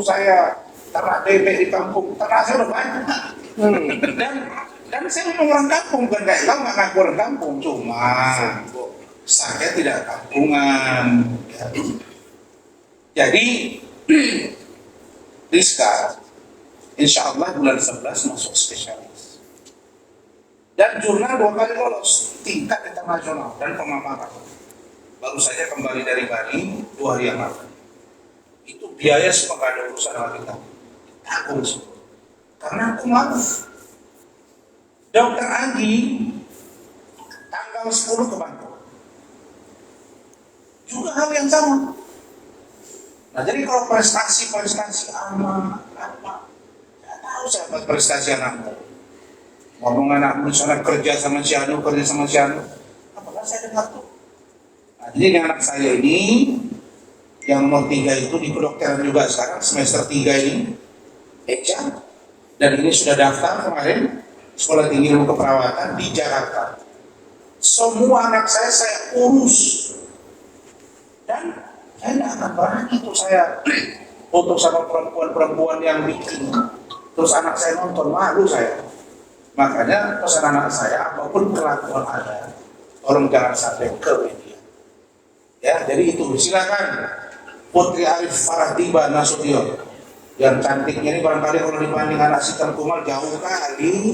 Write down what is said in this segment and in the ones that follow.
saya ternak bebek di kampung, ternak saya udah banyak. Dan saya memang orang kampung, bukan kayak kau nggak ngaku orang kampung, cuma saya tidak kampungan. Jadi Rizka, insya Allah bulan 11 masuk spesialis. Dan jurnal 2 kali lolos tingkat internasional dan pemaparan. Baru saja kembali dari Bali 2 hari yang lalu. Itu biaya semua gak ada urusan sama kita. Tanggung semua. Karena aku malu. Dokter Anggi tanggal 10 ke Bangkok. Juga hal yang sama. Nah jadi kalau prestasi apa, nggak tahu siapa prestasi anakmu. Ngomong anakmu misalnya kerja sama si Anu, apakah saya dengar tuh? Nah, jadi anak saya ini yang nomor 3 itu di kedokteran juga sekarang semester 3 ini exam, dan ini sudah daftar kemarin sekolah tinggi ilmu keperawatan di Jakarta. Semua anak saya urus, dan saya tidak akan berani tuh saya foto sama perempuan yang bikin terus anak saya nonton, malu saya. Makanya pesan anak saya, apapun kelakuan ada, tolong jangan sampai ke media. Ya, jadi itu silakan Putri Arif Farahdiba Nasution. Yang cantiknya ini barangkali kalau dibanding anak si Kumal jauh kali.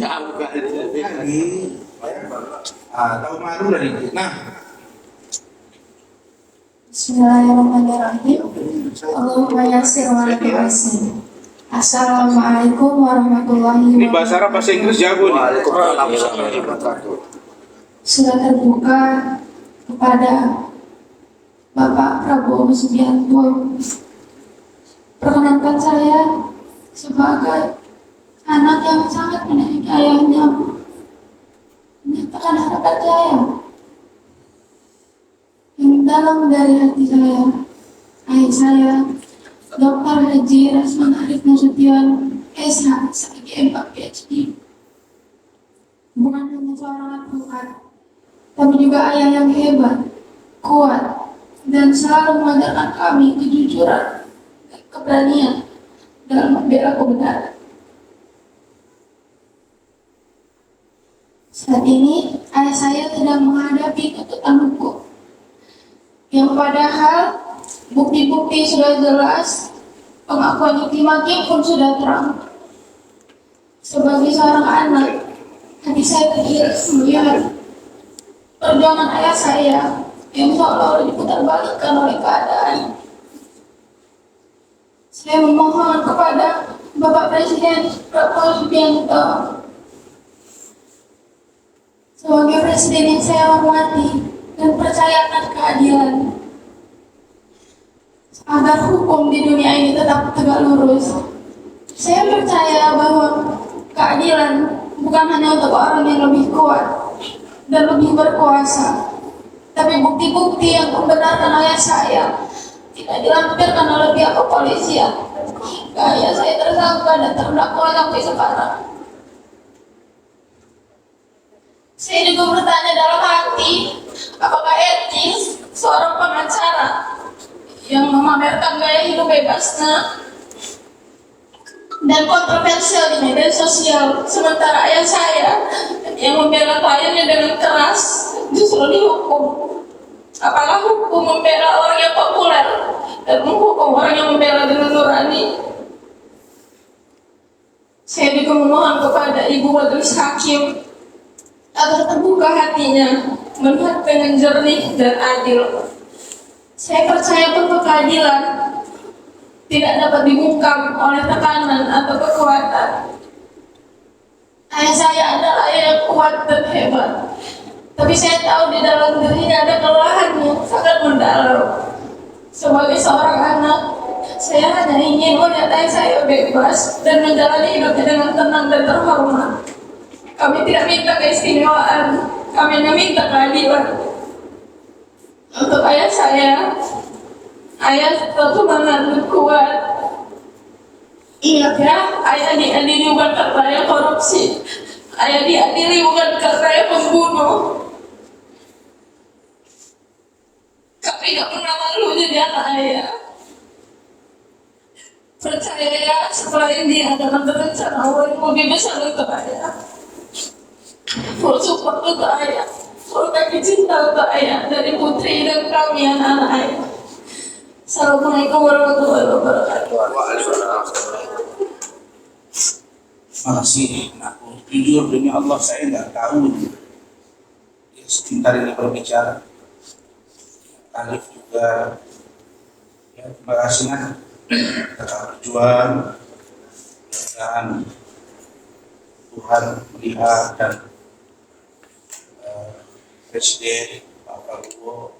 Tahu malu dari itu. Nah, Bismillahirrahmanirrahim. Allahumma yassir wa la tu'assir. Assalamualaikum warahmatullahi wabarakatuh. ini bahasa Arab bahasa Inggris jago nih. Sudah terbuka kepada Bapak Prabowo Subianto. Perkenankan saya sebagai anak yang sangat menyayangi ayahnya menyatakan harapan saya yang dalam dari hati saya. Ayah saya Dr. Haji Rasman Arif Nasution SH SAG 4 PhD, bukan hanya seorang advokat, tapi juga ayah yang hebat, kuat, dan selalu mengajarkan kami kejujuran dan keberanian dalam membela kebenaran. Saat ini ayah saya sedang menghadapi tuntutan hukum yang padahal bukti-bukti sudah jelas, pengakuan hakim pun sudah terang. Sebagai seorang anak, hati saya teriris melihat perjuangan ayah saya yang seolah-olah diputarbalikkan oleh keadaan. Saya memohon kepada Bapak Presiden Prabowo Subianto sebagai presiden yang saya hormati dan percayakan keadilan, agar hukum di dunia ini tetap tegak lurus. Saya percaya bahwa keadilan bukan hanya untuk orang yang lebih kuat dan lebih berkuasa, tapi bukti-bukti yang membenarkan ayah saya tidak dilampirkan oleh pihak kepolisian hingga ayah saya tersangka dan terdakwa sampai sekarang. Saya juga bertanya dalam hati, apakah etis seorang pengacara yang memamerkan gaya hidup bebasnya dan kontroversial di media sosial, sementara ayah saya yang membela kliennya dengan keras justru dihukum? Apakah hukum membela orang yang populer dan menghukum orang yang membela dengan nurani? Saya juga memohon kepada Ibu Majelis Hakim agar terbuka hatinya melihat dengan jernih dan adil. Saya percaya bahwa keadilan tidak dapat dibungkam oleh tekanan atau kekuatan. Ayah saya adalah ayah yang kuat dan hebat, tapi saya tahu di dalam dirinya ada kelelahan yang sangat mendalam. Sebagai seorang anak, saya hanya ingin melihat ayah saya bebas dan menjalani hidupnya dengan tenang dan terhormat. Kami tidak minta keistimewaan, kami hanya minta keadilan untuk ayah saya. Ayah tetap semangat dan kuat. Ingat ya, ayah diadili bukan karena ayah korupsi, ayah diadili bukan karena ayah pembunuh. Kami gak pernah malu jadi anak ayah. percaya ya, setelah ini akan ada rencana Allah yang lebih besar untuk ayah. Full support untuk ayah, full kaki cinta untuk ayah dari putri dan kami anak-anak ayah. Assalamualaikum warahmatullahi wabarakatuh. Makasih, aku jujur demi Allah saya nggak tahu ya, sebentar ini berbicara. Alif juga, ya terima kasih kan, kita berjuang dan Tuhan melihat dan Presiden Pak Prabowo,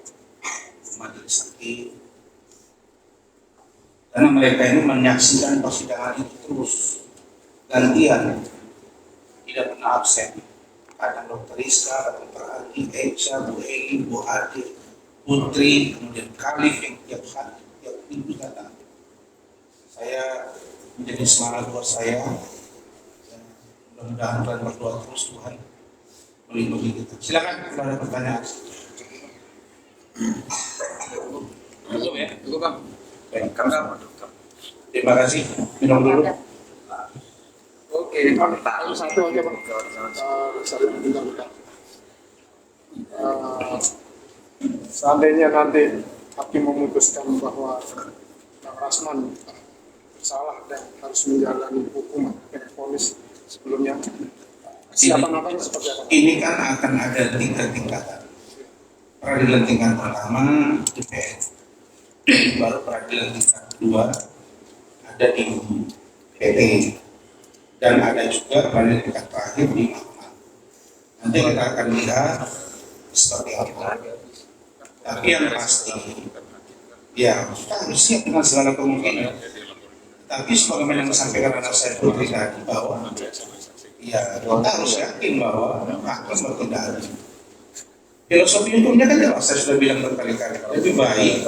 Majelis Hakim, karena mereka ini menyaksikan persidangan itu terus gantian, tidak pernah absen. Kadang Dokter Rizka, Dokter Ali, Echa, Bu Eli, Bu Ade, Putri, kemudian Khalif yang tiap hari, tiap minggu datang. Saya menjadi semangat buat saya. Mudah-mudahan kalian berdoa terus Tuhan melindungi kita. Silakan kalau ada pertanyaan. Cukup ya, cukup Bang. Baik, terima kasih. Minum dulu. Oke, Satu aja Bang. Saya bentar. Seandainya nanti hakim memutuskan bahwa Bang Rasman salah dan harus menjalani hukuman yang vonis sebelumnya, siapa-siapa seperti apa? Ini kan akan ada tingkatan. Peradilan tingkat pertama DPR, baru peradilan tingkat kedua ada di PT, dan ada juga peradilan tingkat terakhir di mahkamah. Nanti kita akan lihat seperti apa. Tapi yang pasti, ya kita harus siap dengan segala kemungkinan. Tapi sebagaimana yang disampaikan anak saya Putri tadi bahwa, ya kita harus yakin bahwa hakim bertindak. Filosofi hukumnya kan jelas, saya sudah bilang berkali-kali, lebih baik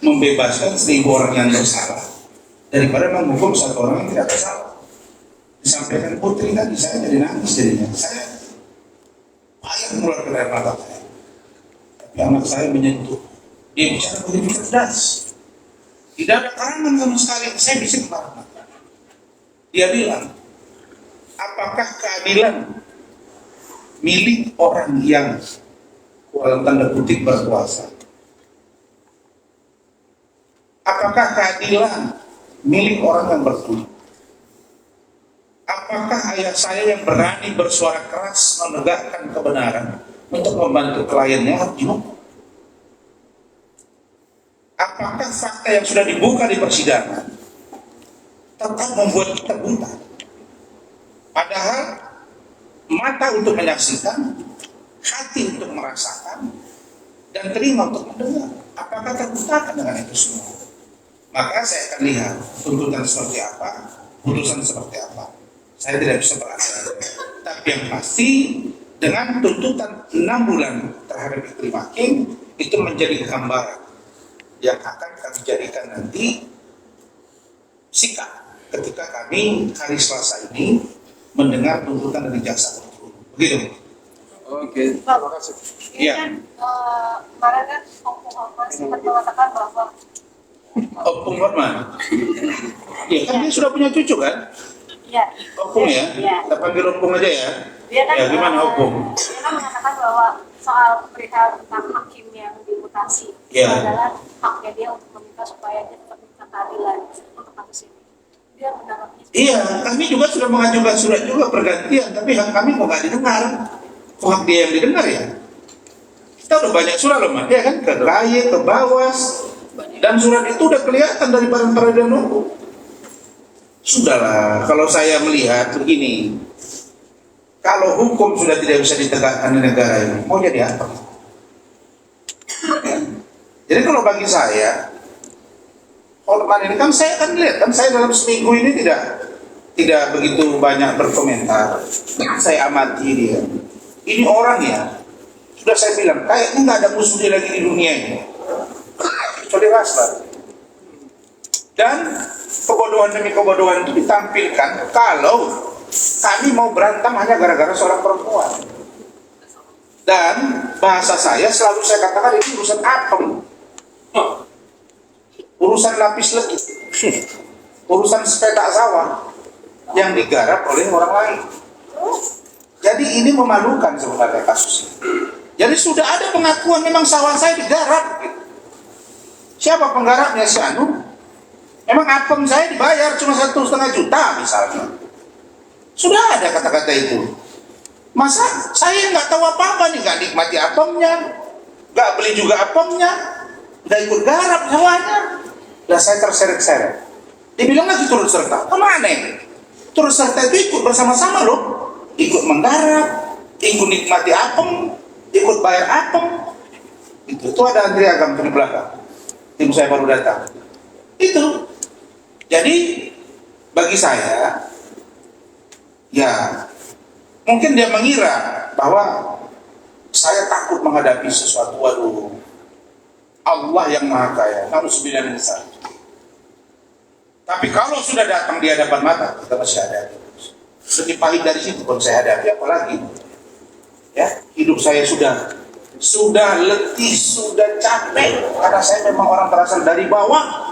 membebaskan 1000 orang yang bersalah daripada menghukum 1 orang yang tidak bersalah. Disampaikan Putri tadi, saya jadi nangis jadinya. Saya payah mengeluarkan air mata saya. Tapi anak saya menyentuh. Dia bicara begitu cerdas. Tidak ada karangan sama sekali. Saya bisa kemana. Dia bilang, apakah keadilan milik orang yang dalam tanda kutip berkuasa? Apakah keadilan milik orang yang berkuasa? Apakah ayah saya yang berani bersuara keras menegakkan kebenaran untuk membantu kliennya harus dihukum? Apakah fakta yang sudah dibuka di persidangan tetap membuat kita buta? Padahal mata untuk menyaksikan, hati untuk merasakan, dan telinga untuk mendengar. Apakah terbutakan dengan itu semua? Maka saya akan lihat tuntutan seperti apa, putusan seperti apa. Saya tidak bisa berasal. Tapi yang pasti dengan tuntutan 6 bulan terhadap istri hakim itu menjadi gambaran yang akan kami jadikan nanti sikap ketika kami hari Selasa ini mendengar tuntutan dari jaksa penuntut. Begitu. Oke. Terima kasih. Ini Iya. kan kemarin kan Om sempat mengatakan bahwa Opung Hotman. Iya kan dia sudah punya cucu kan? ya, Opung ya? ya, Kita panggil Opung aja ya. dia kan Ya gimana Opung? dia kan mengatakan bahwa soal perihal tentang hakim yang dimutasi itu Ya. adalah haknya dia untuk meminta supaya dia tetap minta keadilan untuk kasus ini. Dia menanggapinya Iya, kami juga sudah mengajukan surat juga pergantian, tapi hak kami kok nggak didengar. Kok hak dia yang didengar ya? Kita udah banyak surat loh, Mas. Ya kan? Ke KAY, ke Bawas, dan surat itu udah kelihatan dari peradilan hukum. Sudahlah, kalau saya melihat begini, kalau hukum sudah tidak bisa ditegakkan di negara ini, mau jadi apa? Ya. Jadi kalau bagi saya, Hotman ini kan saya kan lihat kan saya dalam seminggu ini tidak begitu banyak berkomentar. Saya amati dia. Ini orang ya, sudah saya bilang kayaknya nggak ada musuh dia lagi di dunia ini. Kecuali Rasman. Dan kebodohan demi kebodohan itu ditampilkan kalau kami mau berantem hanya gara-gara seorang perempuan. Dan bahasa saya selalu saya katakan ini urusan apem. Urusan lapis legit. urusan sepetak sawah yang digarap oleh orang lain. Jadi ini memalukan sebenarnya kasus ini. Jadi sudah ada pengakuan memang sawah saya digarap. Siapa penggarapnya? Si Anu. Emang apem saya dibayar cuma 1,5 juta misalnya. Sudah ada kata-kata itu. Masa saya nggak tahu apa-apa nih, nggak nikmati apemnya, nggak beli juga apemnya, nggak ikut garap sawahnya. Lah saya terseret-seret. Dibilang lagi turut serta. Kemana ini? Turut serta itu ikut bersama-sama loh. Ikut menggarap, ikut nikmati apem, ikut bayar apem. Itu ada antri agam di belakang. Tim saya baru datang. Itu. Jadi bagi saya, ya mungkin dia mengira bahwa saya takut menghadapi sesuatu. Waduh, Allah yang Maha Kaya. Nauzubillah min dzalik. Tapi kalau sudah datang di hadapan mata, kita masih hadapi. Lebih pahit dari situ pun saya hadapi, apalagi ya, hidup saya sudah letih, sudah capek karena saya memang orang berasal dari bawah.